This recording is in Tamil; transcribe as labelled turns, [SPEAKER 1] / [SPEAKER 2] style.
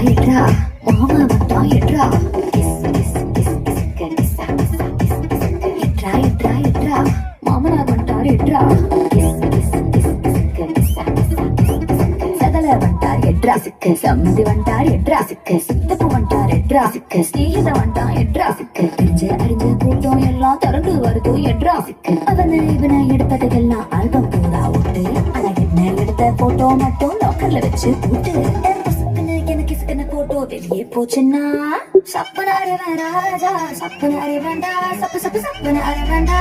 [SPEAKER 1] எட்ரா மாமா வந்தா எட்ரா எட்ரா எட்ரா எட்ரா மாமனார் வந்தார் எட்ரா சதல வந்தார் எட்ரா சிக்க சம்மதி வந்தார் எட்ரா சிக்க சித்தப்பு வந்தார் எட்ரா சிக்க ஸ்நேகித வந்தா எட்ரா சிக்க தெரிஞ்ச அறிஞ்ச கூட்டம் எல்லாம் திறந்து வருது எட்ரா சிக்க அவனை இவனை எடுப்பதுக்கெல்லாம் ஆல்பம் பூரா விட்டு ஆனா என்ன எடுத்த போட்டோ மட்டும் லாக்கர்ல வச்சு போட்டு எனக்கு சிக்கன போட்டோ வெளியே போச்சுன்னா சப்பனாரு ராஜா சப்பனாரு வேண்டா சப்பு சப்பு சப்பனாரு வேண்டா